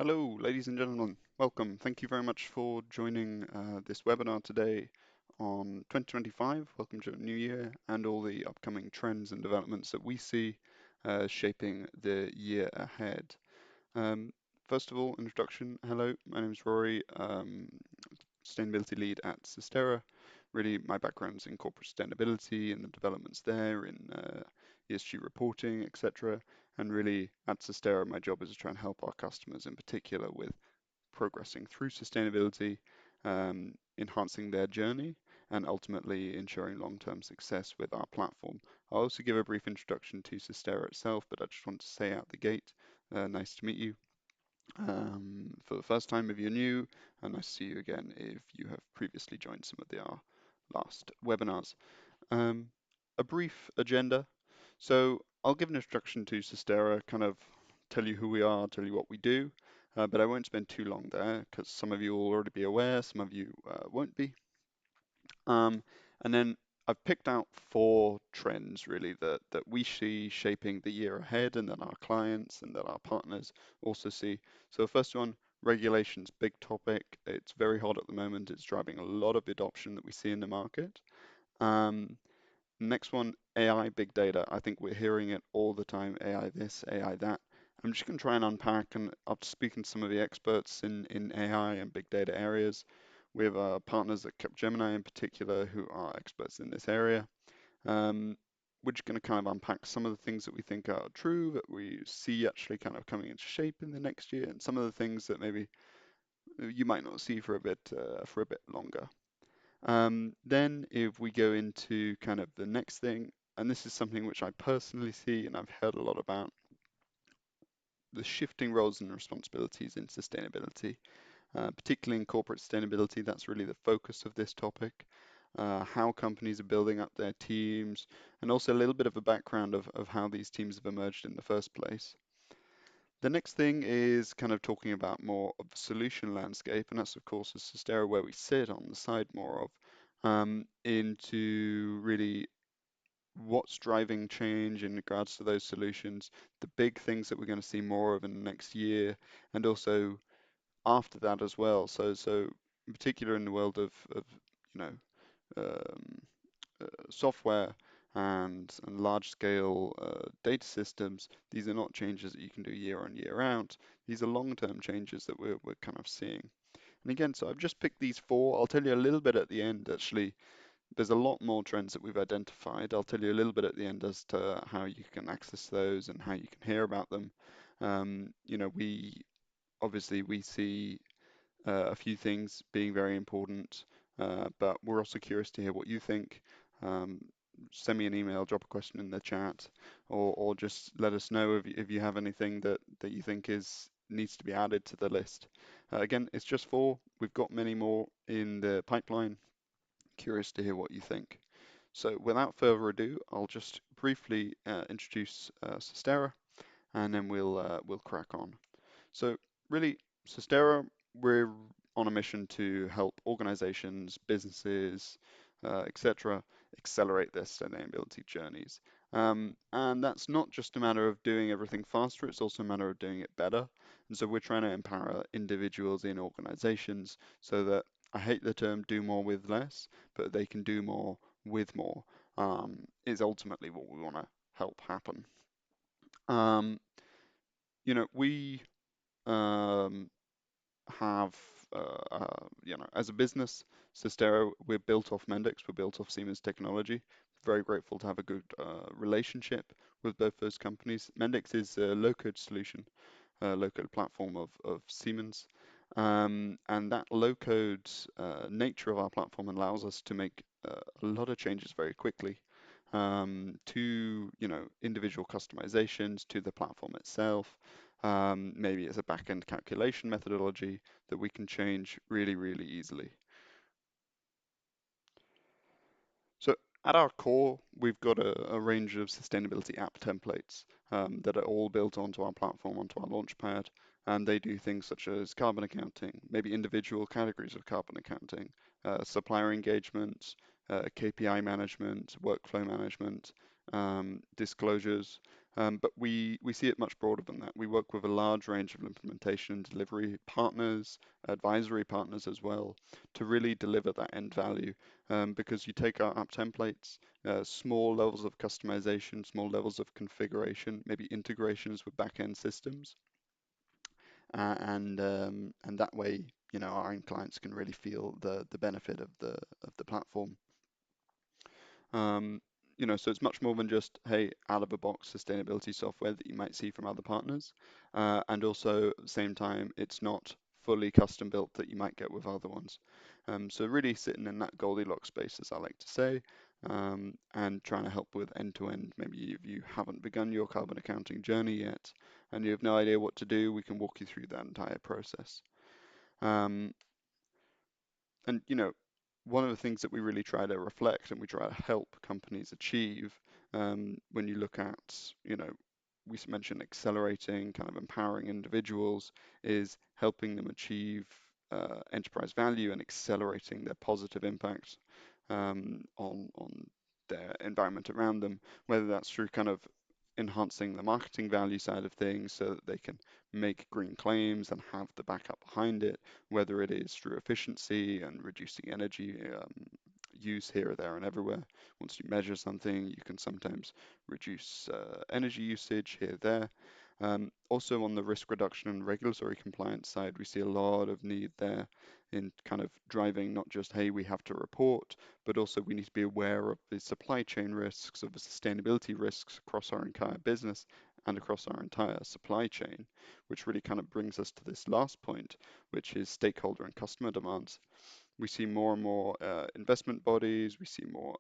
Hello, ladies and gentlemen. Welcome. Thank you very much for joining this webinar today on 2025. Welcome to the new year and all the upcoming trends and developments that we see shaping the year ahead. Um, First of all, introduction. Hello, my name is Rory, sustainability lead at Sustaira. Really, my background's in corporate sustainability and the developments there in ESG reporting, etc. And really, at Sustaira, my job is to try and help our customers in particular with progressing through sustainability, enhancing their journey, and ultimately ensuring long-term success with our platform. I'll also give a brief introduction to Sustaira itself, but I just want to say out the gate, nice to meet you. For the first time if you're new, and nice to see you again if you have previously joined some of our last webinars. Um, a brief agenda. So I'll give an introduction to Sustaira, kind of tell you who we are, tell you what we do, but I won't spend too long there because some of you will already be aware, some of you won't be. Um, and then I've picked out four trends really that we see shaping the year ahead and that our clients and that our partners also see. So the first one, regulations, big topic. It's very hot at the moment. It's driving a lot of adoption that we see in the market. Um, Next one, AI, big data. I think we're hearing it all the time, AI this, AI that. I'm just going to try and unpack, and after speaking to some of the experts in AI and big data areas, we have partners at Capgemini in particular who are experts in this area. We're just going to kind of unpack some of the things that we think are true, that we see actually kind of coming into shape in the next year, and some of the things that maybe you might not see for a bit longer. Then if we go into kind of the next thing, and this is something which I personally see and I've heard a lot about, the shifting roles and responsibilities in sustainability, particularly in corporate sustainability. That's really the focus of this topic. How companies are building up their teams, and also a little bit of a background of how these teams have emerged in the first place. The next thing is kind of talking about more of the solution landscape, and that's of course the Sustaira where we sit on the side more of, into really what's driving change in regards to those solutions, the big things that we're going to see more of in the next year, and also after that as well. So in particular in the world of you know um, software and large scale data systems, these are not changes that you can do year in, year out. These are long-term changes that we're kind of seeing. And again, so I've just picked these four. I'll tell you a little bit at the end, actually. There's a lot more trends that we've identified. I'll tell you a little bit at the end as to how you can access those and how you can hear about them. We obviously we see a few things being very important, but we're also curious to hear what you think. Um, Send me an email, drop a question in the chat, or just let us know if you have anything that you think is needs to be added to the list. Again, it's just four. We've got many more in the pipeline. Curious to hear what you think. So without further ado, I'll just briefly introduce Sustaira, and then we'll crack on. So really, Sustaira, we're on a mission to help organizations, businesses, etc., accelerate their sustainability journeys. And that's not just a matter of doing everything faster, it's also a matter of doing it better. And so we're trying to empower individuals in organizations so that I hate the term do more with less, but they can do more with more, is ultimately what we want to help happen. Um, we um, have, as a business, Sustaira, we're built off Mendix, we're built off Siemens technology. Very grateful to have a good relationship with both those companies. Mendix is a low-code solution, low-code platform of Siemens. And that low-code nature of our platform allows us to make a lot of changes very quickly to, individual customizations to the platform itself. Maybe it's a back-end calculation methodology that we can change really, really easily. So at our core, we've got a range of sustainability app templates that are all built onto our platform, onto our launchpad, and they do things such as carbon accounting, maybe individual categories of carbon accounting, supplier engagement, KPI management, workflow management, disclosures. But we see it much broader than that. We work with a large range of implementation and delivery partners, advisory partners as well, to really deliver that end value. Because you take our app templates, small levels of customization, small levels of configuration, maybe integrations with back-end systems, and that way, our end clients can really feel the benefit of the platform. Um, so it's much more than just, hey, out of the box sustainability software that you might see from other partners. And also at the same time, it's not fully custom built that you might get with other ones. So really sitting in that Goldilocks space, as I like to say, and trying to help with end to end. Maybe if you haven't begun your carbon accounting journey yet and you have no idea what to do, we can walk you through that entire process. Um, and one of the things that we really try to reflect and we try to help companies achieve, when you look at, we mentioned accelerating, kind of empowering individuals, is helping them achieve enterprise value and accelerating their positive impact on their environment around them, whether that's through kind of enhancing the marketing value side of things so that they can make green claims and have the backup behind it, whether it is through efficiency and reducing energy use here, there, and everywhere. Once you measure something, you can sometimes reduce energy usage here, there. Also on the risk reduction and regulatory compliance side, we see a lot of need there in kind of driving not just, hey, we have to report, but also we need to be aware of the supply chain risks, of the sustainability risks across our entire business and across our entire supply chain, which really kind of brings us to this last point, which is stakeholder and customer demands. We see more and more investment bodies, we see more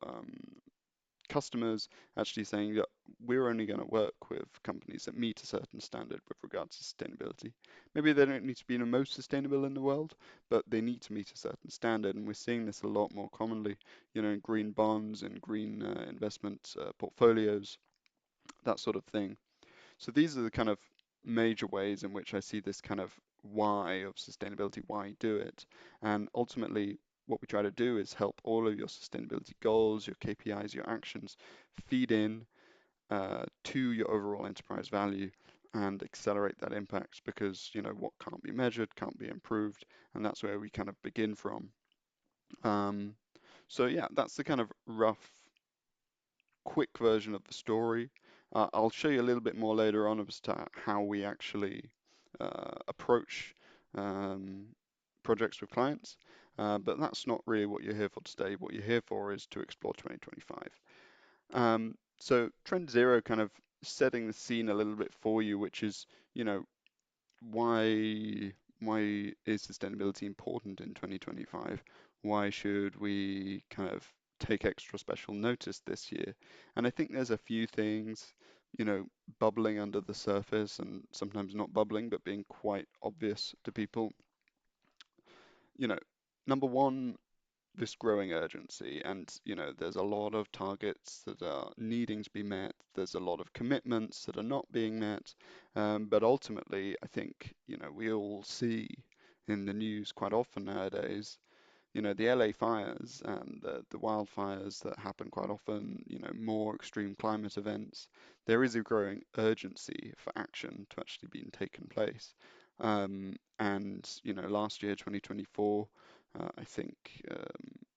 customers actually saying that we're only going to work with companies that meet a certain standard with regards to sustainability. Maybe they don't need to be the most sustainable in the world, but they need to meet a certain standard. And we're seeing this a lot more commonly, in green bonds and green investment portfolios, that sort of thing. So these are the kind of major ways in which I see this kind of why of sustainability, why do it. And ultimately, what we try to do is help all of your sustainability goals, your KPIs, your actions feed in to your overall enterprise value and accelerate that impact because, what can't be measured can't be improved. And that's where we kind of begin from. Um, so yeah, that's the kind of rough quick version of the story. I'll show you a little bit more later on as to how we actually approach um, projects with clients, but that's not really what you're here for today. What you're here for is to explore 2025. So Trend Zero kind of setting the scene a little bit for you, which is, you know, why is sustainability important in 2025? Why should we kind of take extra special notice this year? And I think there's a few things, bubbling under the surface and sometimes not bubbling, but being quite obvious to people. You know, number one, this growing urgency, and there's a lot of targets that are needing to be met. There's a lot of commitments that are not being met, but ultimately I think we all see in the news quite often nowadays, the LA fires and the wildfires that happen quite often, more extreme climate events. There is a growing urgency for action to actually be taken place. And last year, 2024, I think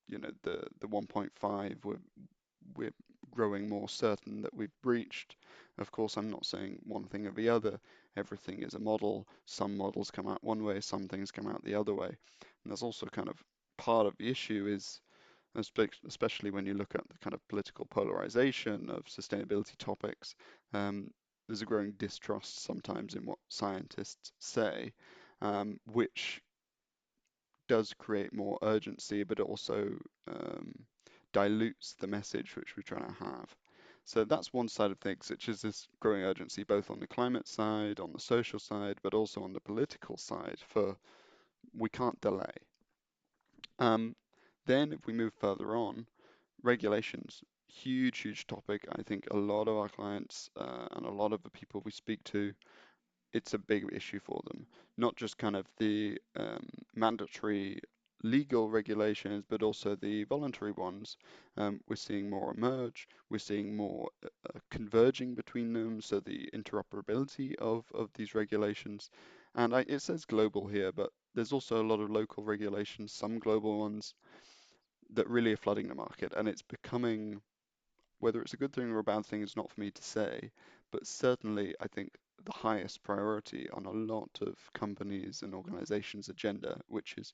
the 1.5 we're growing more certain that we've breached. Of course, I'm not saying one thing or the other. Everything is a model. Some models come out one way, some things come out the other way. And there's also kind of part of the issue is, especially when you look at the kind of political polarization of sustainability topics, there's a growing distrust sometimes in what scientists say, which does create more urgency, but it also um, dilutes the message which we're trying to have. So that's one side of things, which is this growing urgency, both on the climate side, on the social side, but also on the political side for we can't delay. Um, then if we move further on, regulations, huge, huge topic. I think a lot of our clients and a lot of the people we speak to, it's a big issue for them. Not just kind of the mandatory legal regulations, but also the voluntary ones. We're seeing more emerge. We're seeing more converging between them, so the interoperability of these regulations. And it says global here, but there's also a lot of local regulations, some global ones that really are flooding the market, and it's becoming, whether it's a good thing or a bad thing is not for me to say, but certainly I think the highest priority on a lot of companies and organizations' agenda, which is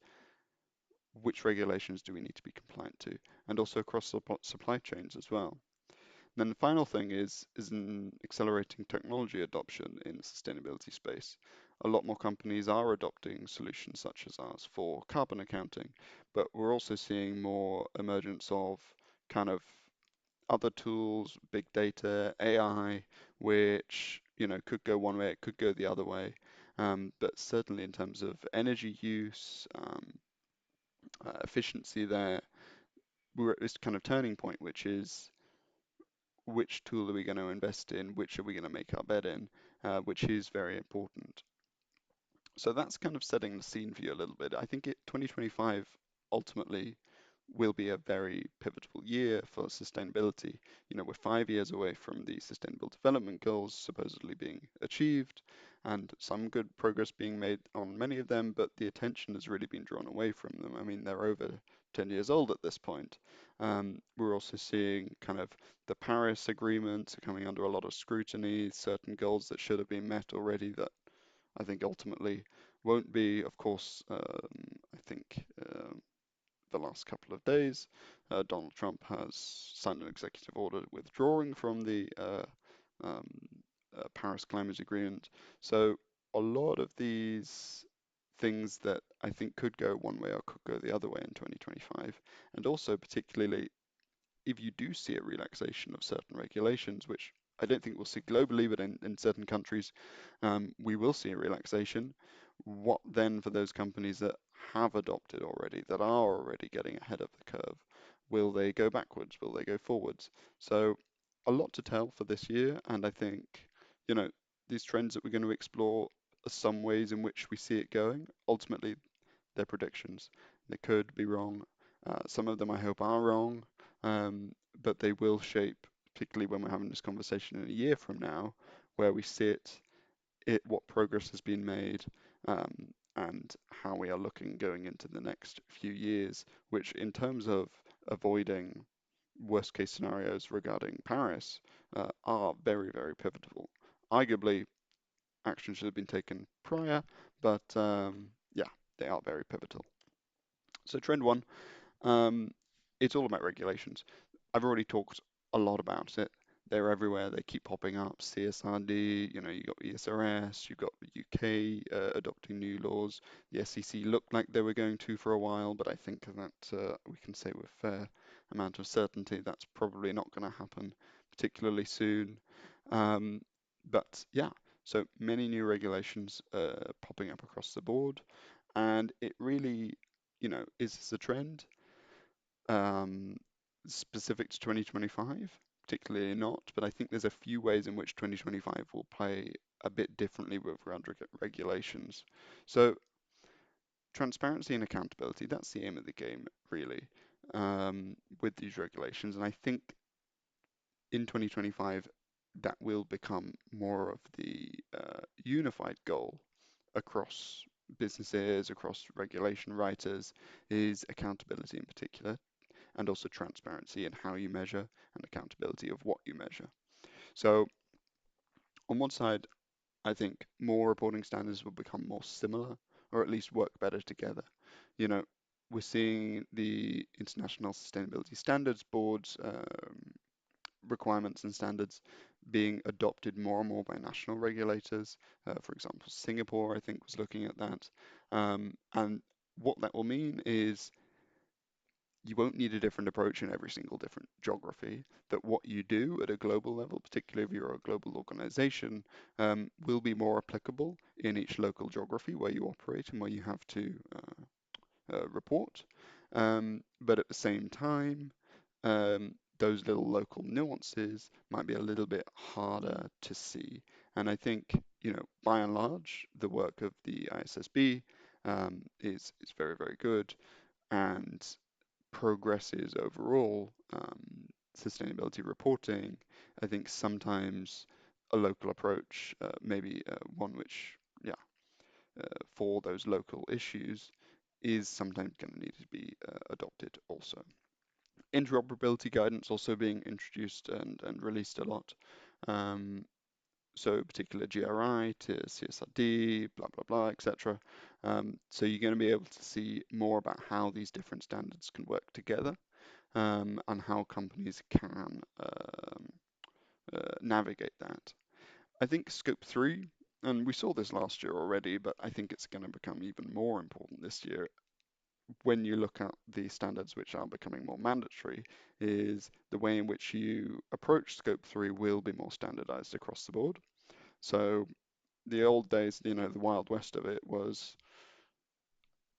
which regulations do we need to be compliant to, and also across supply chains as well. And then the final thing is an accelerating technology adoption in the sustainability space. A lot more companies are adopting solutions such as ours for carbon accounting, but we're also seeing more emergence of kind of other tools, big data, AI, which could go one way, it could go the other way. But certainly in terms of energy use, efficiency there, we're at this kind of turning point, which is which tool are we going to invest in, which are we going to make our bet in, which is very important. So that's kind of setting the scene for you a little bit. I think 2025 ultimately will be a very pivotal year for sustainability. We're 5 years away from the Sustainable Development Goals supposedly being achieved, and some good progress being made on many of them, but the attention has really been drawn away from them. I mean, they're over 10 years old at this point. We're also seeing kind of the Paris Agreement coming under a lot of scrutiny, certain goals that should have been met already that I think ultimately won't be. Of course, I think the last couple of days, Donald Trump has signed an executive order withdrawing from the um, Paris Climate Agreement. So a lot of these things that I think could go one way or could go the other way in 2025, and also particularly if you do see a relaxation of certain regulations, which I don't think we'll see globally, but in certain countries, we will see a relaxation. What then for those companies that have adopted already, that are already getting ahead of the curve? Will they go backwards? Will they go forwards? So a lot to tell for this year, and I think, you know, these trends that we're going to explore are some ways in which we see it going. Ultimately, they're predictions. They could be wrong. Some of them I hope are wrong, um, but they will shape, particularly when we're having this conversation in a year from now, where we sit, what progress has been made, and how we are looking going into the next few years, which in terms of avoiding worst case scenarios regarding Paris, are very, very pivotal. Arguably, action should have been taken prior, but yeah, they are very pivotal. So trend one, um, it's all about regulations. I've already talked a lot about it. They're everywhere. They keep popping up. CSRD, you got ESRS, you got the UK adopting new laws. The SEC looked like they were going to for a while, but I think that we can say with fair amount of certainty that's probably not going to happen, particularly soon. Um, but yeah, so many new regulations popping up across the board, and it really, is this a trend? um, specific to 2025, particularly not, but I think there's a few ways in which 2025 will play a bit differently with regulations. So transparency and accountability, that's the aim of the game, really, with these regulations. And I think in 2025, that will become more of the unified goal across businesses, across regulation writers, is accountability in particular, and also transparency in how you measure and accountability of what you measure. So on one side, I think more reporting standards will become more similar or at least work better together. You know, we're seeing the International Sustainability Standards Board's requirements and standards being adopted more and more by national regulators. For example, Singapore, I think, was looking at that. And what that will mean is you won't need a different approach in every single different geography. That what you do at a global level, particularly if you're a global organization, will be more applicable in each local geography where you operate and where you have to report. But at the same time, those little local nuances might be a little bit harder to see. And I think, by and large, the work of the ISSB is very, very good. and progresses overall, sustainability reporting, I think sometimes a local approach, maybe one which, yeah, for those local issues, is sometimes going to need to be adopted also. Interoperability guidance also being introduced and released a lot. Um, so particular GRI to CSRD, blah, blah, blah, etc. So you're going to be able to see more about how these different standards can work together, and how companies can navigate that. I think scope three, and we saw this last year already, but I think it's going to become even more important this year when you look at the standards which are becoming more mandatory, is the way in which you approach scope three will be more standardized across the board. So the old days, the Wild West of it was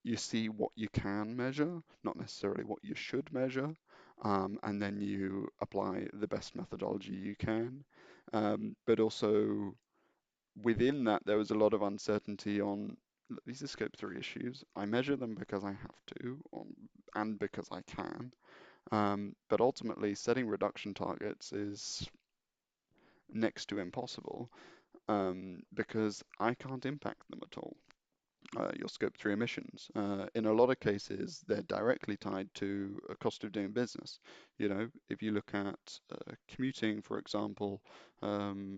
you see what you can measure, not necessarily what you should measure, and then you apply the best methodology you can. But also within that, there was a lot of uncertainty on these are scope three issues. I measure them because I have to, and because I can. But ultimately, setting reduction targets is next to impossible, because I can't impact them at all. Your scope 3 emissions. In a lot of cases, they're directly tied to a cost of doing business. If you look at commuting, for example, um,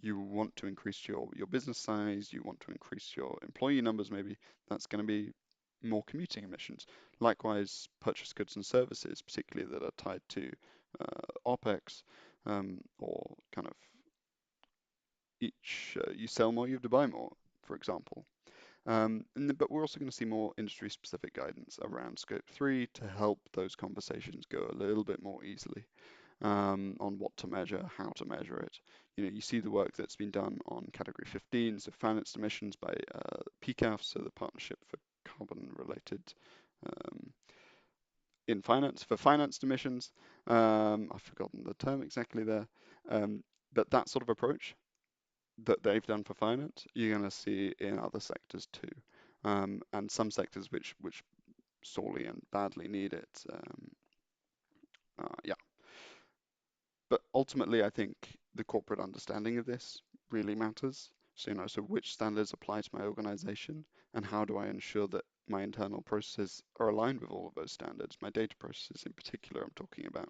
you want to increase your business size, you want to increase your employee numbers, maybe that's going to be more commuting emissions. Likewise, purchase goods and services, particularly that are tied to OPEX, or kind of each you sell more, you have to buy more, for example. But we're also going to see more industry-specific guidance around Scope 3 to help those conversations go a little bit more easily, on what to measure, how to measure it. You see the work that's been done on Category 15, so financed emissions by PCAF, so the Partnership for Carbon-Related um, in Finance, for financed emissions. I've forgotten the term exactly there, but that sort of approach that they've done for finance, you're going to see in other sectors too, and some sectors which sorely and badly need it. Yeah, but ultimately, I think the corporate understanding of this really matters. So which standards apply to my organization, and how do I ensure that my internal processes are aligned with all of those standards, my data processes in particular, I'm talking about.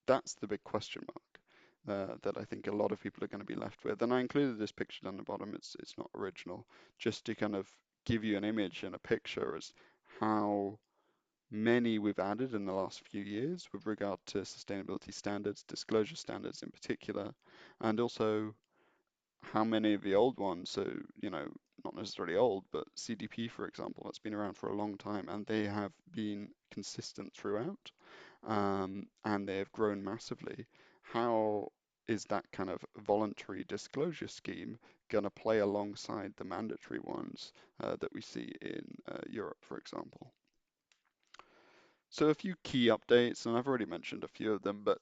That's the big question mark that I think a lot of people are going to be left with. And I included this picture down the bottom. It's not original, just to kind of give you an image and a picture as how many we've added in the last few years with regard to sustainability standards, disclosure standards in particular, and also how many of the old ones, so, not necessarily old, but CDP, for example, that's been around for a long time, and they have been consistent throughout, and they have grown massively. How is that kind of voluntary disclosure scheme going to play alongside the mandatory ones that we see in Europe, for example? So a few key updates, and I've already mentioned a few of them, but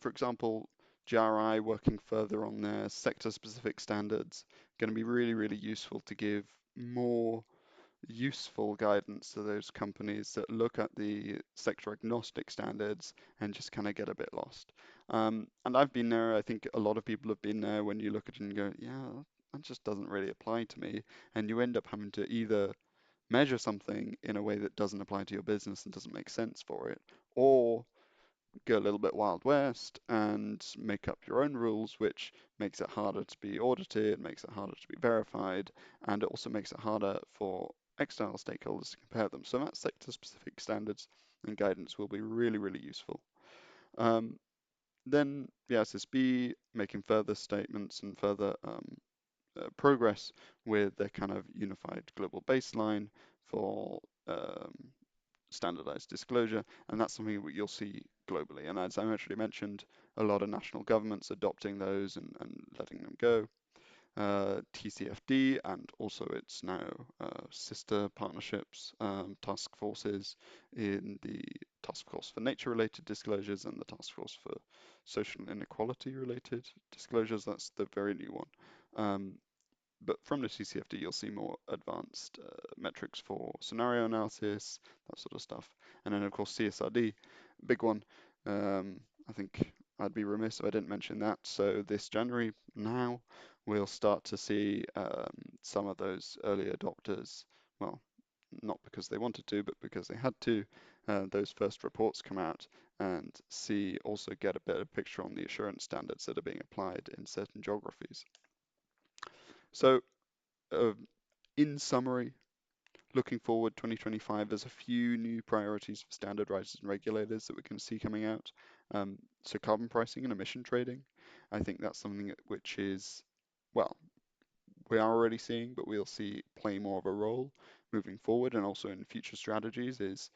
for example, GRI working further on their sector-specific standards, going to be really, really useful to give more useful guidance to those companies that look at the sector agnostic standards and just kind of get a bit lost. And I've been there, I think a lot of people have been there when you look at it and go, yeah, that just doesn't really apply to me. And you end up having to either measure something in a way that doesn't apply to your business and doesn't make sense for it, or go a little bit Wild West and make up your own rules, which makes it harder to be audited, makes it harder to be verified, and it also makes it harder for external stakeholders to compare them. So that sector-specific standards and guidance will be really, really useful. Um, then the SSB making further statements and further progress with their kind of unified global baseline for standardized disclosure, and that's something that you'll see globally. And as I actually mentioned, a lot of national governments adopting those and letting them go. TCFD and also its now sister partnerships, task forces in the Task Force for Nature-related disclosures and the Task Force for Social Inequality-related disclosures. That's the very new one. But from the TCFD, you'll see more advanced metrics for scenario analysis, that sort of stuff. And then, of course, CSRD, big one. I think I'd be remiss if I didn't mention that. So this January now, we'll start to see some of those early adopters, well, not because they wanted to, but because they had to, those first reports come out and see also get a better picture on the assurance standards that are being applied in certain geographies. So uh, in summary, looking forward 2025, there's a few new priorities for standardizers and regulators that we can see coming out. So carbon pricing and emission trading, I think that's something which is, well, we are already seeing, but we'll see play more of a role moving forward and also in future strategies is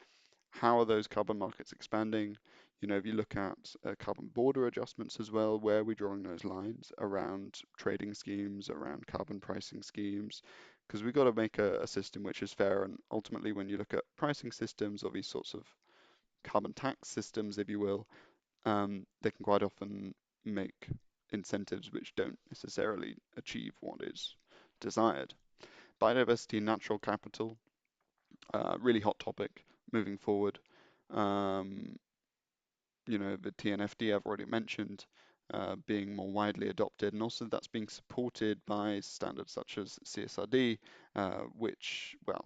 how are those carbon markets expanding? You know, if you look at carbon border adjustments as well, where are we drawing those lines around trading schemes, around carbon pricing schemes? Because we've got to make a system which is fair. And ultimately, when you look at pricing systems or these sorts of carbon tax systems, if you will, they can quite often make incentives which don't necessarily achieve what is desired. Biodiversity and natural capital, really hot topic moving forward. Um, you know, the TNFD I've already mentioned being more widely adopted, and also that's being supported by standards such as CSRD, which, well,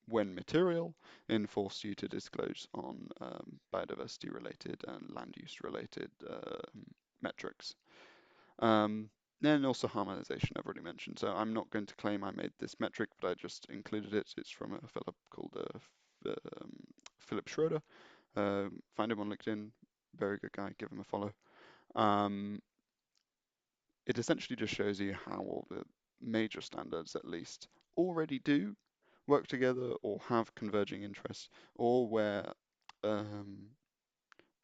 when material, enforce you to disclose on biodiversity related and land use related metrics. Um, then also harmonization, I've already mentioned. So I'm not going to claim I made this metric, but I just included it. It's from a fellow called um, Philip Schroeder. Find him on LinkedIn. Very good guy. Give him a follow. Um, it essentially just shows you how all the major standards, at least, already do work together or have converging interests, or where um,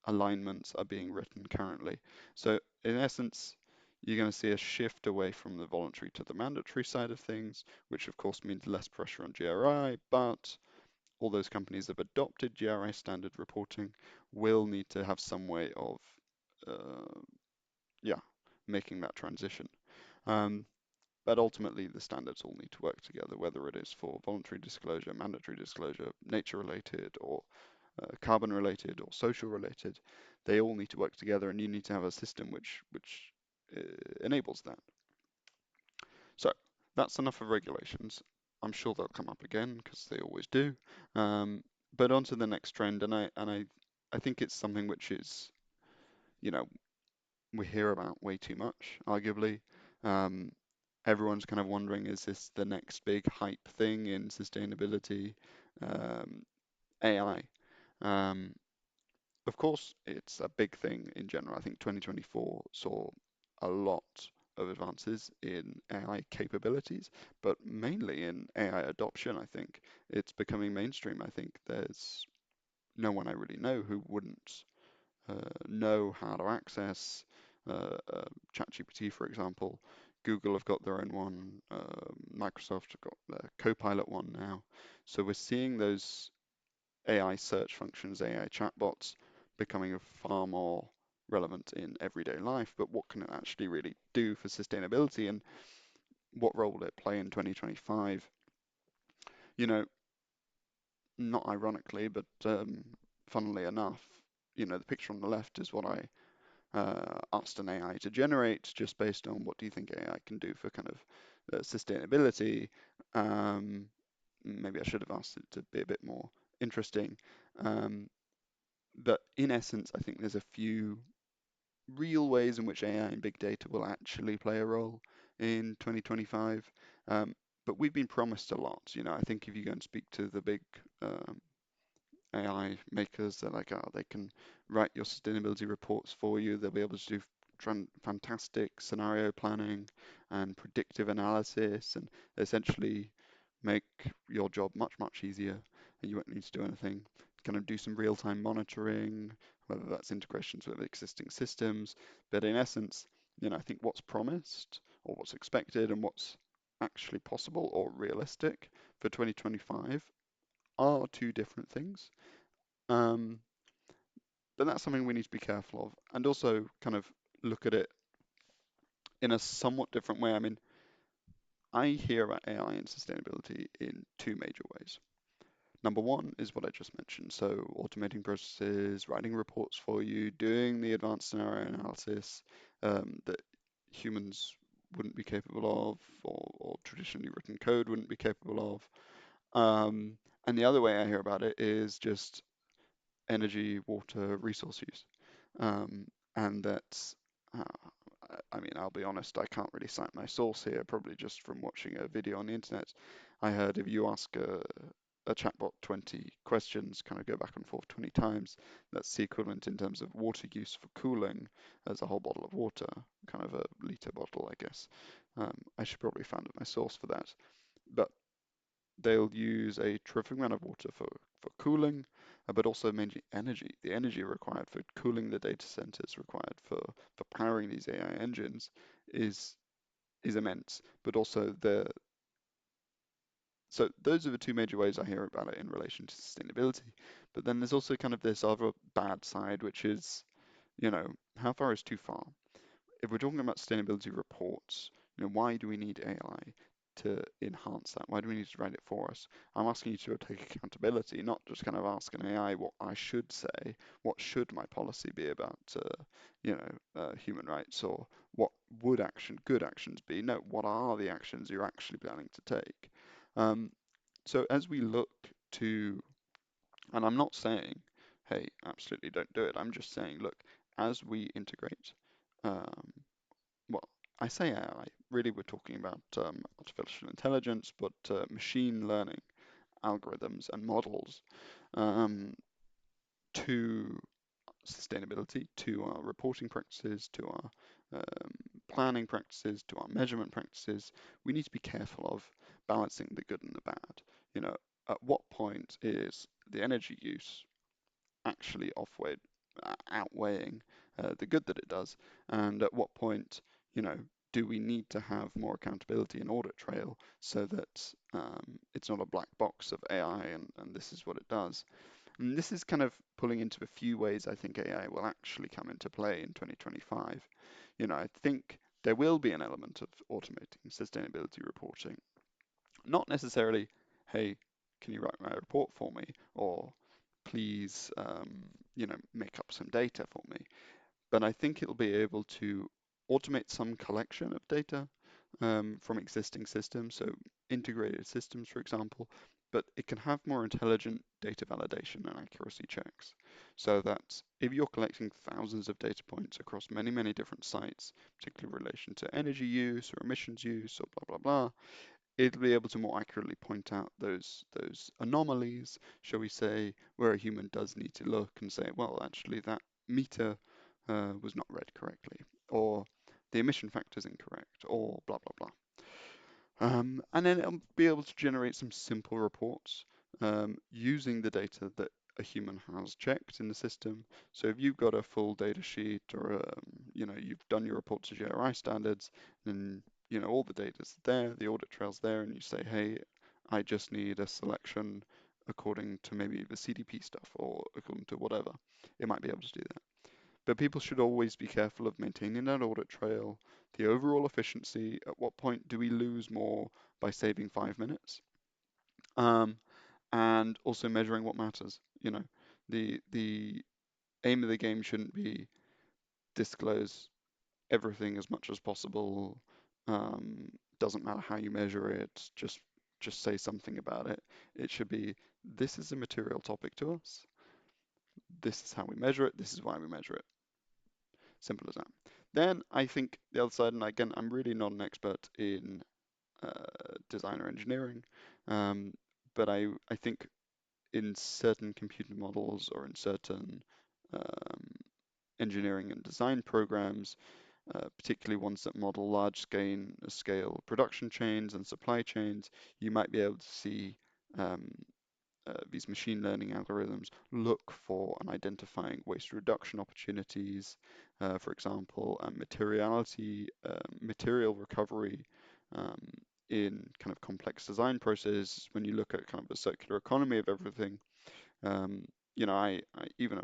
alignments are being written currently. So in essence, you're going to see a shift away from the voluntary to the mandatory side of things, which of course means less pressure on GRI, but all those companies that have adopted GRI standard reporting will need to have some way of, uh, yeah, making that transition. Um, but ultimately, the standards all need to work together, whether it is for voluntary disclosure, mandatory disclosure, nature related, or carbon related, or social related. They all need to work together, and you need to have a system which enables that. So that's enough of regulations. I'm sure they'll come up again because they always do. Um, but on to the next trend, and I think it's something which is, you know, we hear about way too much, arguably. Um, Everyone's kind of wondering, is this the next big hype thing in sustainability? Um, AI. Um, of course, it's a big thing in general. I think 2024 saw a lot of advances in AI capabilities, but mainly in AI adoption. I think it's becoming mainstream. I think there's no one I really know who wouldn't know how to access ChatGPT, for example. Google have got their own one. Microsoft have got their Copilot one now. So we're seeing those AI search functions, AI chatbots becoming far more relevant in everyday life. But what can it actually really do for sustainability, and what role will it play in 2025? You know, not ironically, but funnily enough, you know, the picture on the left is what I asked an AI to generate, just based on what do you think AI can do for kind of sustainability. Um, Maybe I should have asked it to be a bit more interesting. Um, but in essence, I think there's a few real ways in which AI and big data will actually play a role in 2025. Um, but we've been promised a lot. You know, I think if you go and speak to the big AI makers, they're like, oh, they can write your sustainability reports for you. They'll be able to do fantastic scenario planning and predictive analysis, and essentially make your job much, much easier, and you won't need to do anything. Kind of do some real-time monitoring, whether that's integrations with existing systems. But in essence, you know, I think what's promised or what's expected and what's actually possible or realistic for 2025 are two different things. Um, but that's something we need to be careful of, and also kind of look at it in a somewhat different way. I mean, I hear about AI and sustainability in two major ways. Number one is what I just mentioned. So automating processes, writing reports for you, doing the advanced scenario analysis that humans wouldn't be capable of, or traditionally written code wouldn't be capable of. And the other way I hear about it is just energy, water, resource use. Um, and that's, I mean, I'll be honest, I can't really cite my source here, probably just from watching a video on the internet. I heard if you ask a chatbot 20 questions, kind of go back and forth 20 times, that's the equivalent in terms of water use for cooling as a whole bottle of water, kind of a liter bottle, I guess. I should probably find my source for that. But they'll use a terrific amount of water for cooling, but also mainly energy. The energy required for cooling the data centers required for powering these AI engines is is immense. But also so those are the two major ways I hear about it in relation to sustainability. But then there's also kind of this other bad side, which is, how far is too far? If we're talking about sustainability reports, why do we need AI to enhance that? Why do we need to write it for us? I'm asking you to take accountability, not just kind of ask an AI what I should say, what should my policy be about, human rights, or what would good actions be? No, what are the actions you're actually planning to take? Um, so as we look to, and I'm not saying, hey, absolutely don't do it. I'm just saying, look, as we integrate um, well, I say AI, really we're talking about artificial intelligence, but machine learning algorithms and models um, to sustainability, to our reporting practices, to our planning practices, to our measurement practices. We need to be careful of balancing the good and the bad. You know, at what point is the energy use actually outweighing the good that it does, and at what point, you know, do we need to have more accountability and audit trail so that it's not a black box of AI and this is what it does. And this is kind of pulling into a few ways I think AI will actually come into play in 2025. I think there will be an element of automating sustainability reporting, not necessarily, hey, can you write my report for me? Or please, make up some data for me. But I think it'll be able to automate some collection of data from existing systems, so integrated systems, for example, but it can have more intelligent data validation and accuracy checks. So that if you're collecting thousands of data points across many, many different sites, particularly in relation to energy use or emissions use or blah, blah, blah, it'll be able to more accurately point out those anomalies, shall we say, where a human does need to look and say, well, actually that meter was not read correctly, or the emission factor is incorrect, or blah blah blah. And then it'll be able to generate some simple reports using the data that a human has checked in the system. So if you've got a full data sheet or you've done your report to GRI standards, then all the data's there, the audit trail's there, and you say, hey, I just need a selection according to maybe the CDP stuff or according to whatever. It might be able to do that. But people should always be careful of maintaining that audit trail, the overall efficiency. At what point do we lose more by saving 5 minutes? Um, and also measuring what matters. The aim of the game shouldn't be disclose everything as much as possible. Um, doesn't matter how you measure it, just say something about it. It should be, this is a material topic to us. This is how we measure it. This is why we measure it. Simple as that. Then I think the other side, and again, I'm really not an expert in design or engineering, but I think in certain computer models or in certain um, engineering and design programs, particularly ones that model large scale production chains and supply chains, you might be able to see um, these machine learning algorithms look for and identifying waste reduction opportunities, for example, and material recovery um, in kind of complex design processes. When you look at kind of the circular economy of everything, um, I even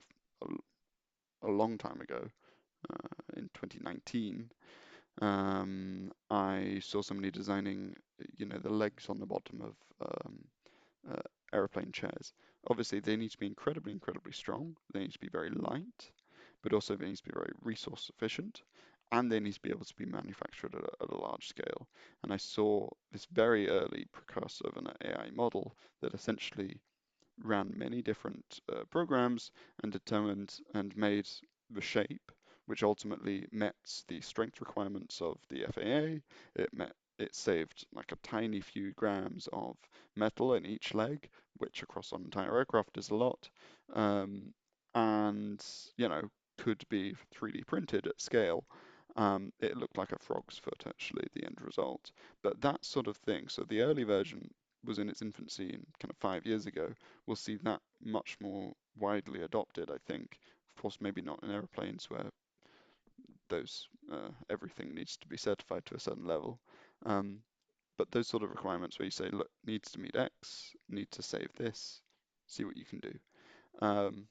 a long time ago, in 2019, I saw somebody designing, the legs on the bottom of uh, aeroplane chairs. Obviously, they need to be incredibly, incredibly strong. They need to be very light, but also they need to be very resource efficient, and they need to be able to be manufactured at a large scale. And I saw this very early precursor of an AI model that essentially ran many different programs and determined and made the shape, which ultimately met the strength requirements of the FAA. It saved like a tiny few grams of metal in each leg, which across an entire aircraft is a lot, um, and could be 3D printed at scale. It looked like a frog's foot actually, the end result. But that sort of thing. So the early version was in its infancy in kind of 5 years ago. We'll see that much more widely adopted, I think. Of course, maybe not in airplanes where those everything needs to be certified to a certain level. Um, but those sort of requirements where you say, look, needs to meet X, need to save this, see what you can do. Um,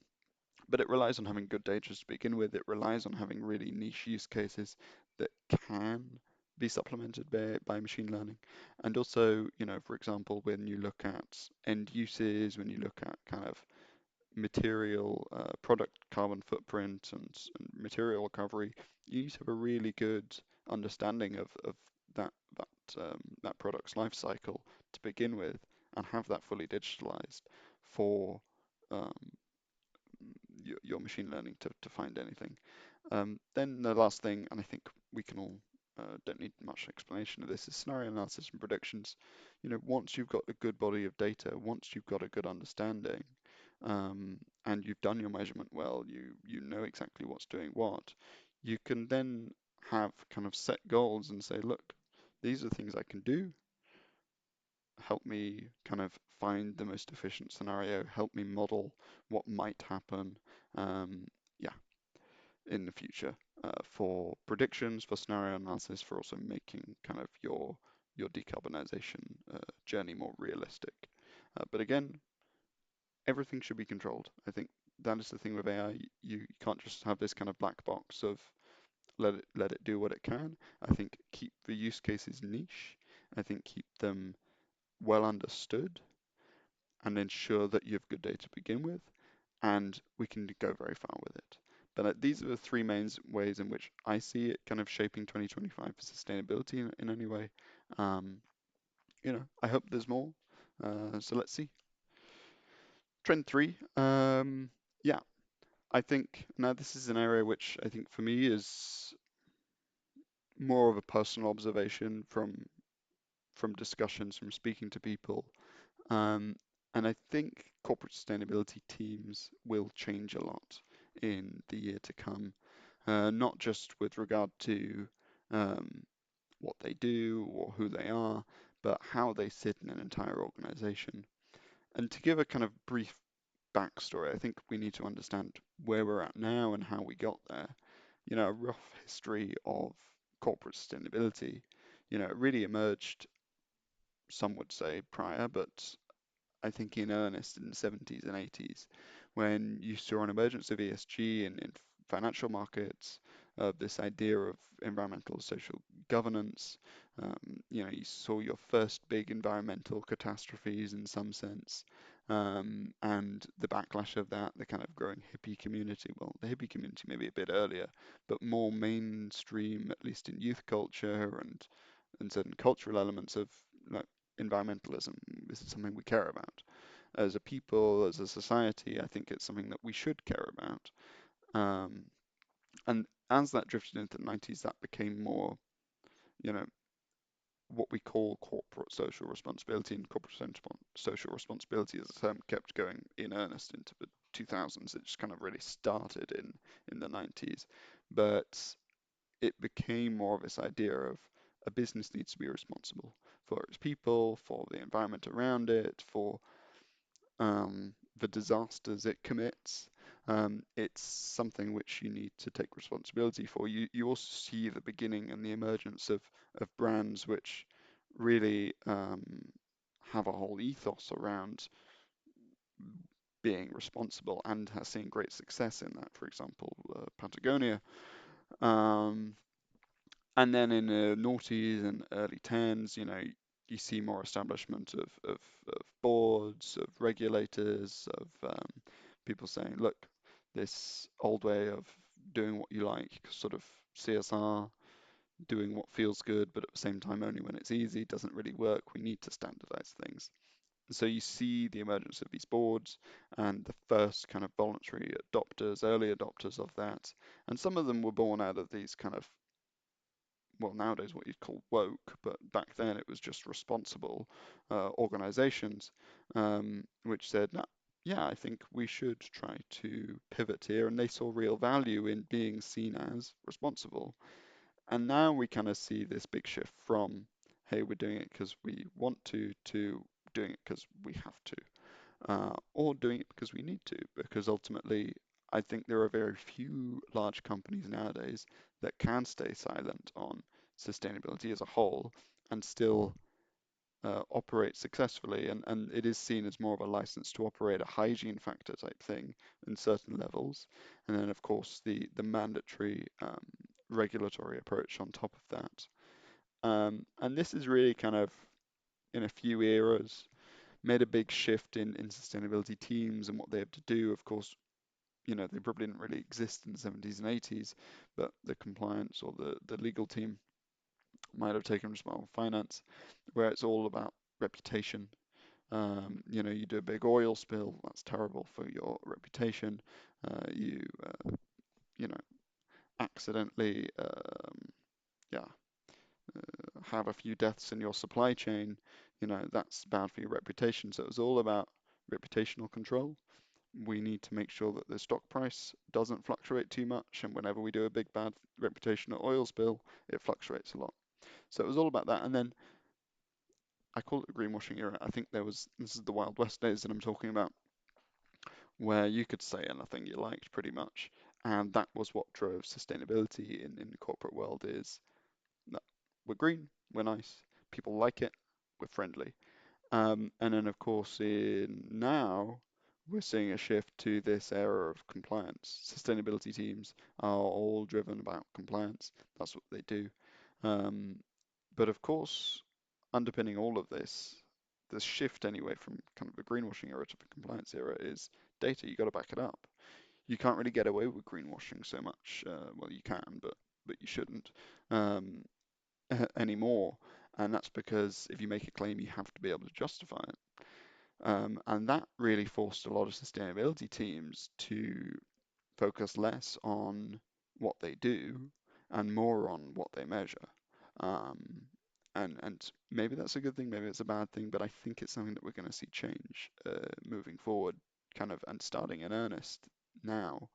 but it relies on having good data to begin with. It relies on having really niche use cases that can be supplemented by machine learning. And also, for example, when you look at end uses, when you look at kind of material product carbon footprint and material recovery, you need to have a really good understanding of that product's life cycle to begin with and have that fully digitalized for um, your machine learning to find anything. Then the last thing, and I think we can all don't need much explanation of this, is scenario analysis and predictions. Once you've got a good body of data, once you've got a good understanding, and you've done your measurement well, you know exactly what's doing what, you can then have kind of set goals and say, look, these are the things I can do. Help me kind of find the most efficient scenario, help me model what might happen. Yeah, in the future for predictions, for scenario analysis, for also making kind of your decarbonization journey more realistic. But again, everything should be controlled. I think that is the thing with AI. You can't just have this kind of black box of let it do what it can. I think keep the use cases niche. I think keep them well understood and ensure that you have good data to begin with, and we can go very far with it. But these are the three main ways in which I see it kind of shaping 2025 for sustainability in any way. Um, I hope there's more. So let's see. Trend three. Yeah, I think now this is an area which I think for me is more of a personal observation from discussions, from speaking to people. Um, and I think corporate sustainability teams will change a lot in the year to come, not just with regard to um, what they do or who they are, but how they sit in an entire organization. And to give a kind of brief backstory, I think we need to understand where we're at now and how we got there. A rough history of corporate sustainability. It really emerged, some would say prior, but I think in earnest in the 70s and 80s, when you saw an emergence of ESG in financial markets, this idea of environmental social governance. You saw your first big environmental catastrophes in some sense, and the backlash of that, the kind of growing hippie community. Well, the hippie community maybe a bit earlier, but more mainstream, at least in youth culture and certain cultural elements of like environmentalism. This is something we care about. As a people, as a society, I think it's something that we should care about. Um, and as that drifted into the 90s, that became more, you know, what we call corporate social responsibility, and corporate social responsibility as a term kept going in earnest into the 2000s. It just kind of really started in the 90s, but it became more of this idea of a business needs to be responsible for its people, for the environment around it, for the disasters it commits. It's something which you need to take responsibility for. You also see the beginning and the emergence of brands which really have a whole ethos around being responsible and has seen great success in that. For example, Patagonia. Um, And then in the noughties and early tens, you see more establishment of boards, of regulators, of people saying, look, this old way of doing what you like, sort of CSR, doing what feels good, but at the same time only when it's easy, doesn't really work. We need to standardize things. So you see the emergence of these boards and the first kind of voluntary adopters, early adopters of that. And some of them were born out of these kind of, well, nowadays what you'd call woke, but back then it was just responsible organizations, which said, no, yeah, I think we should try to pivot here. And they saw real value in being seen as responsible. And now we kind of see this big shift from, hey, we're doing it because we want to doing it because we have to, or doing it because we need to, because ultimately, I think there are very few large companies nowadays that can stay silent on sustainability as a whole and still operate successfully. And it is seen as more of a license to operate, a hygiene factor type thing in certain levels. And then, of course, the mandatory regulatory approach on top of that. And this is really kind of in a few eras made a big shift in sustainability teams and what they have to do. Of course, they probably didn't really exist in the 70s and 80s, but the compliance or the legal team might have taken responsible finance, where it's all about reputation. You do a big oil spill, that's terrible for your reputation. You know, accidentally, yeah, have a few deaths in your supply chain, that's bad for your reputation. So it was all about reputational control. We need to make sure that the stock price doesn't fluctuate too much, and whenever we do a big bad reputational oil spill, it fluctuates a lot. So it was all about that. And then I call it the greenwashing era. I think this is the Wild West days that I'm talking about, where you could say anything you liked pretty much. And that was what drove sustainability in the corporate world is that we're green, we're nice, people like it, we're friendly. And then, of course, in now, we're seeing a shift to this era of compliance. Sustainability teams are all driven about compliance. That's what they do. Um, but of course, underpinning all of this, the shift anyway from kind of the greenwashing era to the compliance era is data. You got to back it up. You can't really get away with greenwashing so much. Well, you can, but you shouldn't um, anymore. And that's because if you make a claim, you have to be able to justify it. And that really forced a lot of sustainability teams to focus less on what they do and more on what they measure. Um, and maybe that's a good thing, maybe it's a bad thing, but I think it's something that we're going to see change moving forward, kind of, and starting in earnest now,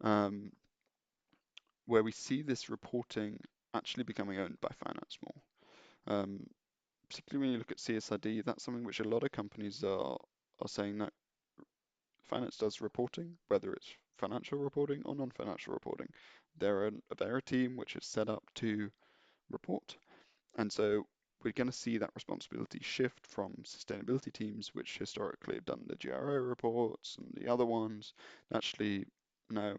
um, where we see this reporting actually becoming owned by finance more. Particularly when you look at CSRD, that's something which a lot of companies are saying that finance does reporting, whether it's financial reporting or non-financial reporting. They're a team which is set up to report, and so we're going to see that responsibility shift from sustainability teams, which historically have done the GRO reports and the other ones, actually now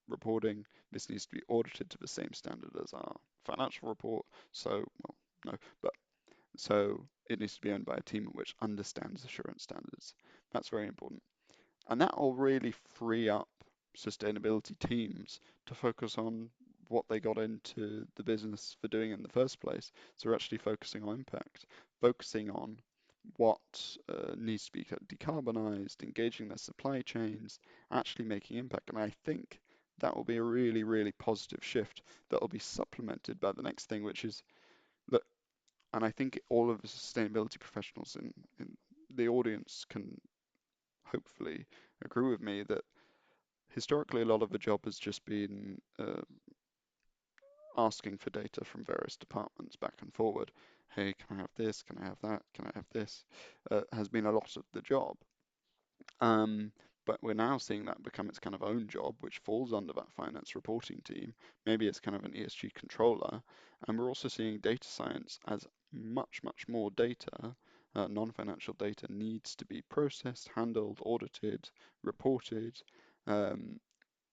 reporting. This needs to be audited to the same standard as our financial report. So, well, no, but so it needs to be owned by a team which understands assurance standards. That's very important. And that will really free up sustainability teams to focus on what they got into the business for doing in the first place. So we're actually focusing on impact, focusing on what needs to be decarbonized, engaging their supply chains, actually making impact. And I think that will be a really, really positive shift that will be supplemented by the next thing, which is that, and I think all of the sustainability professionals in the audience can hopefully agree with me that historically a lot of the job has just been asking for data from various departments back and forward. Hey, can I have this? Can I have that? Can I have this? Has been a lot of the job. Um, but we're now seeing that become its kind of own job, which falls under that finance reporting team. Maybe it's kind of an ESG controller. And we're also seeing data science as much, much more data, non-financial data needs to be processed, handled, audited, reported. Um,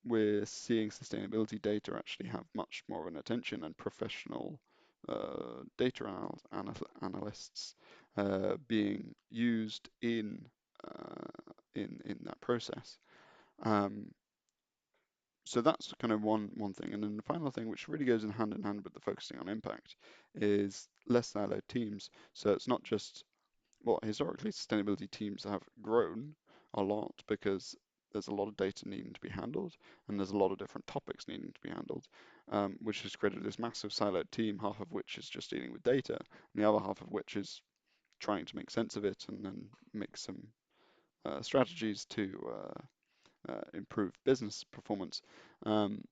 we're seeing sustainability data actually have much more of an attention, and professional data analysts being used in that process. Um, so that's kind of one thing, and then the final thing, which really goes in hand with the focusing on impact, is less siloed teams. So it's not just, well, historically, sustainability teams have grown a lot because there's a lot of data needing to be handled, and there's a lot of different topics needing to be handled, which has created this massive siloed team, half of which is just dealing with data, and the other half of which is trying to make sense of it and then make some strategies to improve business performance. Um,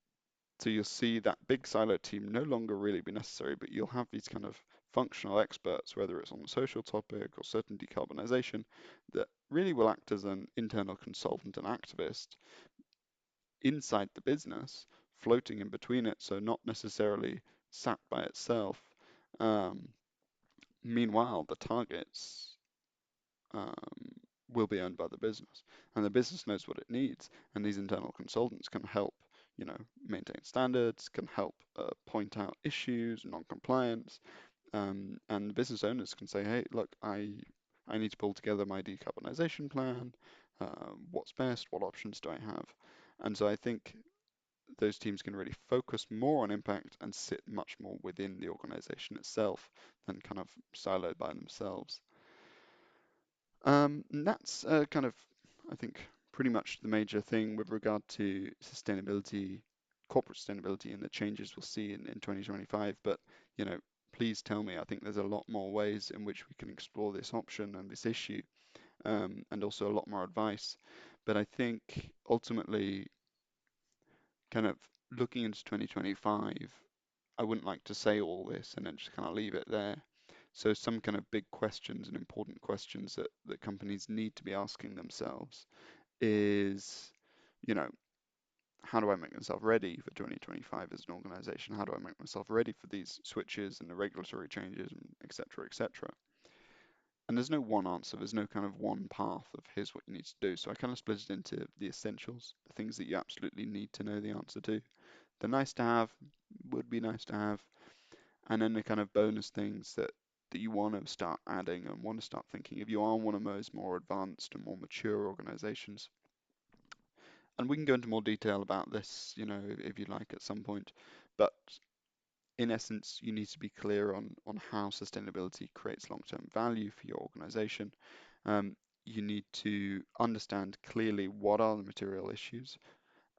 so you'll see that big siloed team no longer really be necessary, but you'll have these kind of functional experts, whether it's on a social topic or certain decarbonization, that really will act as an internal consultant and activist inside the business, floating in between it, so not necessarily sat by itself. Um, Meanwhile, the targets will be owned by the business, and the business knows what it needs, and these internal consultants can help, maintain standards, can help point out issues, non-compliance, and the business owners can say, hey, look, I need to pull together my decarbonization plan. What's best? What options do I have? And so I think those teams can really focus more on impact and sit much more within the organization itself than kind of siloed by themselves. And that's kind of, I think, pretty much the major thing with regard to sustainability, corporate sustainability, and the changes we'll see in 2025. But, please tell me. I think there's a lot more ways in which we can explore this option and this issue, and also a lot more advice. But I think ultimately, kind of looking into 2025, I wouldn't like to say all this and then just kind of leave it there. So some kind of big questions and important questions that companies need to be asking themselves is, you know, how do I make myself ready for 2025 as an organization? How do I make myself ready for these switches and the regulatory changes and et cetera, et cetera? And there's no one answer. There's no kind of one path of here's what you need to do. So I kind of split it into the essentials, the things that you absolutely need to know the answer to. The nice to have would be nice to have, and then the kind of bonus things that you want to start adding and want to start thinking if you are one of those more advanced and more mature organizations. And we can go into more detail about this, if you like at some point. But in essence, you need to be clear on how sustainability creates long-term value for your organization. You need to understand clearly what are the material issues,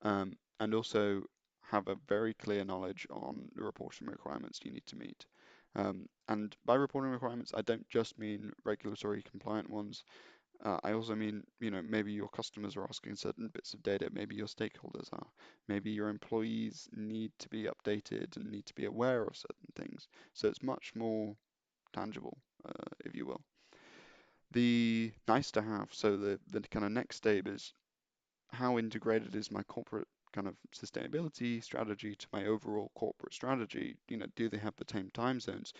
and also have a very clear knowledge on the reporting requirements you need to meet. And by reporting requirements, I don't just mean regulatory compliant ones. I also mean, maybe your customers are asking certain bits of data, maybe your stakeholders are, maybe your employees need to be updated and need to be aware of certain things. So it's much more tangible, if you will. The nice to have, so the kind of next step is how integrated is my corporate kind of sustainability strategy to my overall corporate strategy? Do they have the same time zones?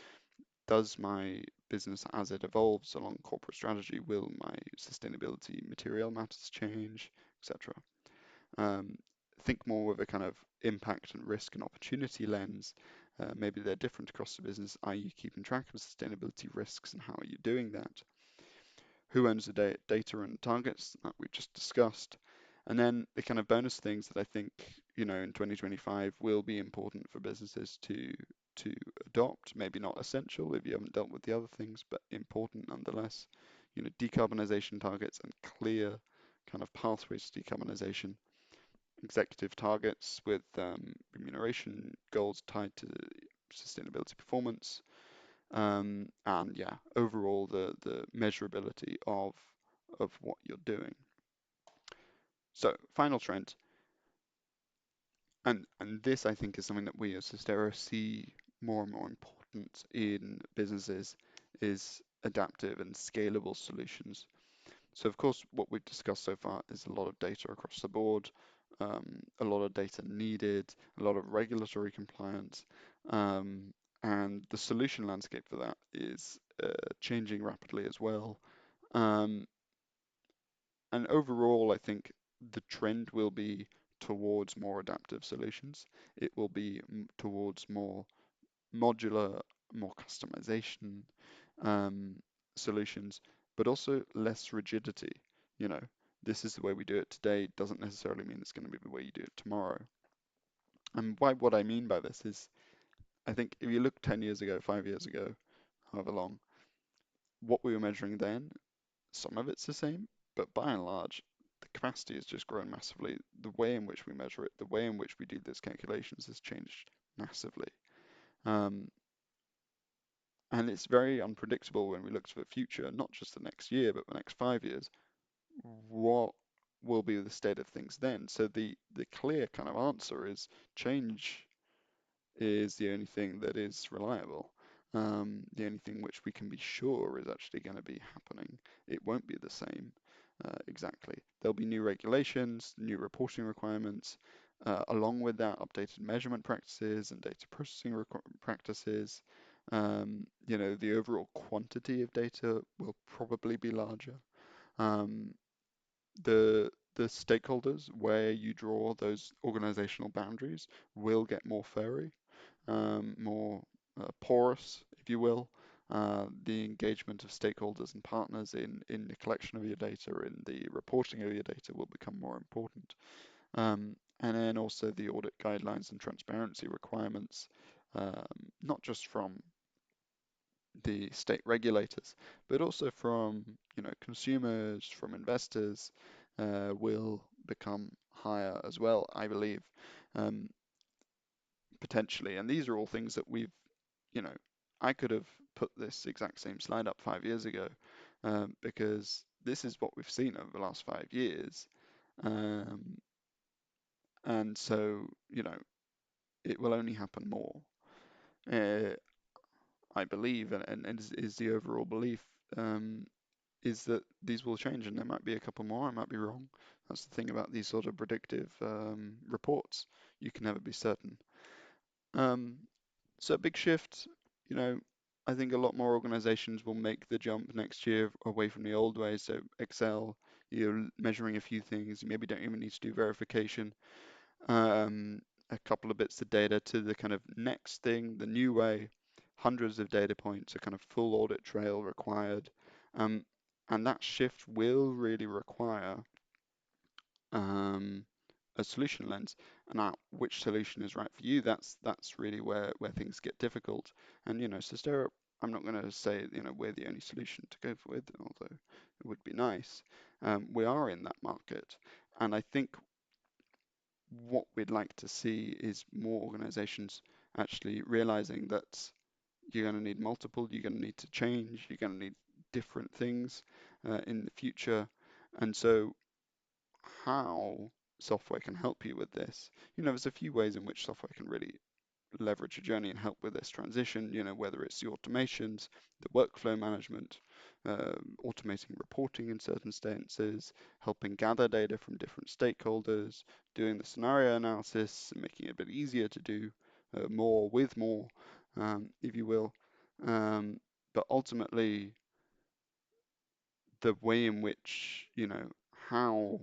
Does my business, as it evolves along corporate strategy, will my sustainability material matters change, etc.? Um, think more with a kind of impact and risk and opportunity lens. Maybe they're different across the business. Are you keeping track of sustainability risks and how are you doing that? Who owns the data and targets that we just discussed? And then the kind of bonus things that I think, in 2025 will be important for businesses to adopt, maybe not essential if you haven't dealt with the other things, but important nonetheless. Decarbonization targets and clear kind of pathways to decarbonization, executive targets with remuneration goals tied to sustainability performance, and yeah, overall the measurability of what you're doing. So final trend, and this I think is something that we as Sustaira see more and more important in businesses, is adaptive and scalable solutions. So of course, what we've discussed so far is a lot of data across the board, a lot of data needed, a lot of regulatory compliance, and the solution landscape for that is changing rapidly as well. Um, and overall, I think the trend will be towards more adaptive solutions. It will be towards more modular, more customization um, solutions, but also less rigidity. You know, this is the way we do it today doesn't necessarily mean it's going to be the way you do it tomorrow. And what I mean by this is, I think if you look 10 years ago, 5 years ago, however long, what we were measuring then, some of it's the same, but by and large, the capacity has just grown massively. The way in which we measure it, the way in which we do those calculations has changed massively. Um, and it's very unpredictable when we look to the future, not just the next year, but the next 5 years. What will be the state of things then? So the clear kind of answer is change is the only thing that is reliable. The only thing which we can be sure is actually going to be happening. It won't be the same exactly. There'll be new regulations, new reporting requirements, along with that, updated measurement practices and data processing practices. The overall quantity of data will probably be larger. Um, the stakeholders where you draw those organizational boundaries will get more furry, more porous, if you will. The engagement of stakeholders and partners in the collection of your data, in the reporting of your data will become more important. And then also the audit guidelines and transparency requirements, not just from the state regulators, but also from consumers, from investors, will become higher as well, I believe, um, potentially. And these are all things that you know, I could have put this exact same slide up 5 years ago, because this is what we've seen over the last 5 years. Um, and so, it will only happen more. Uh, I believe, and is the overall belief, is that these will change, and there might be a couple more. I might be wrong. That's the thing about these sort of predictive reports. You can never be certain. Um, so a big shift. You know, I think a lot more organizations will make the jump next year away from the old ways. So Excel, you're measuring a few things. You maybe don't even need to do verification. Um, a couple of bits of data to the kind of next thing, the new way. Hundreds of data points, a kind of full audit trail required. Um, and that shift will really require um, a solution lens. And now, which solution is right for you? That's really where things get difficult. And Sustaira, I'm not going to say we're the only solution to go with, although it would be nice. We are in that market, and I think what we'd like to see is more organizations actually realizing that you're going to need multiple, you're going to need to change, you're going to need different things in the future. And so, how software can help you with this? There's a few ways in which software can really leverage a journey and help with this transition, whether it's the automations, the workflow management, automating reporting in certain instances, helping gather data from different stakeholders, doing the scenario analysis and making it a bit easier to do more with more, if you will. But ultimately, the way in which, how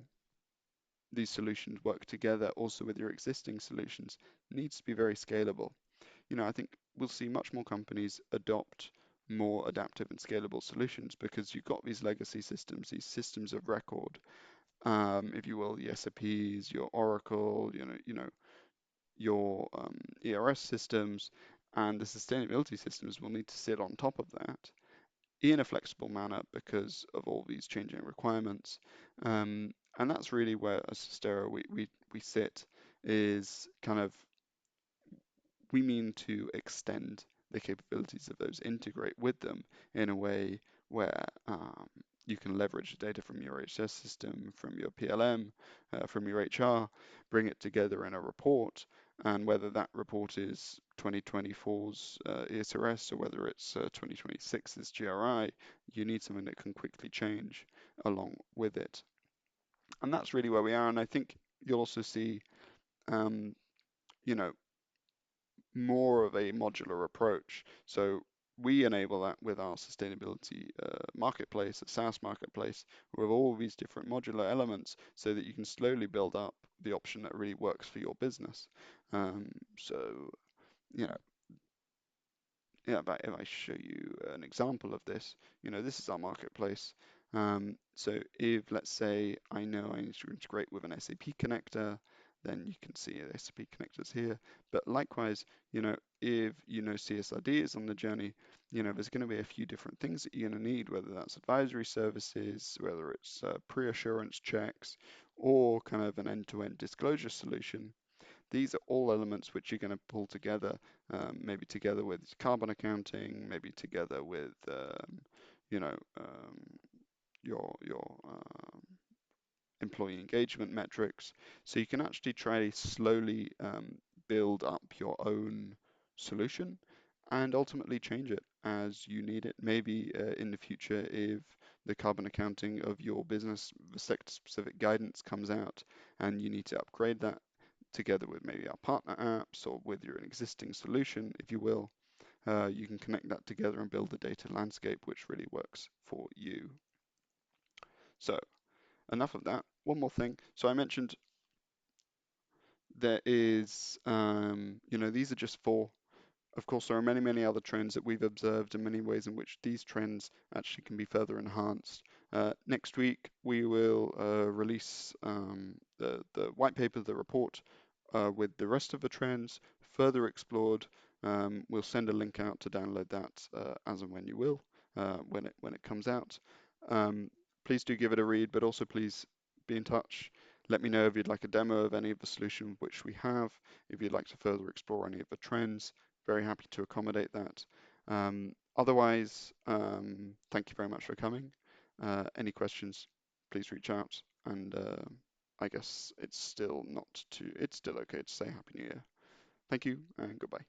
these solutions work together also with your existing solutions needs to be very scalable. I think we'll see much more companies adopt more adaptive and scalable solutions because you've got these legacy systems, these systems of record, if you will, the SAPs, your Oracle, your ERS systems, and the sustainability systems will need to sit on top of that in a flexible manner because of all these changing requirements. And that's really where as Sustaira we sit is kind of we mean to extend the capabilities of those, integrate with them in a way where you can leverage data from your HS system, from your PLM, from your HR, bring it together in a report, and whether that report is 2024's ESRS or whether it's 2026's GRI, you need something that can quickly change along with it. And that's really where we are. And I think you'll also see, um, you know, more of a modular approach. So we enable that with our sustainability marketplace, a SaaS marketplace, with all these different modular elements so that you can slowly build up the option that really works for your business. Um, so, you know, yeah, but if I show you an example of this, this is our marketplace. So if, let's say, I know I need to integrate with an SAP connector, then you can see the SAP connectors here. But likewise, if CSRD is on the journey, there's going to be a few different things that you're going to need, whether that's advisory services, whether it's pre-assurance checks, or kind of an end-to-end disclosure solution. These are all elements which you're going to pull together, maybe together with carbon accounting, maybe together with, you know, your employee engagement metrics. So you can actually try slowly build up your own solution and ultimately change it as you need it. Maybe in the future, if the carbon accounting of your business, the sector-specific guidance comes out and you need to upgrade that together with maybe our partner apps or with your existing solution, if you will, you can connect that together and build a data landscape which really works for you. So enough of that. One more thing. So I mentioned there is, these are just four. Of course, there are many, many other trends that we've observed and many ways in which these trends actually can be further enhanced. Next week, we will release the white paper, the report, with the rest of the trends further explored. We'll send a link out to download that as and when you will, when it comes out. Please do give it a read, but also please be in touch. Let me know if you'd like a demo of any of the solution which we have, if you'd like to further explore any of the trends. Very happy to accommodate that. Otherwise, thank you very much for coming. Any questions, please reach out. And I guess it's still okay to say Happy New Year. Thank you and goodbye.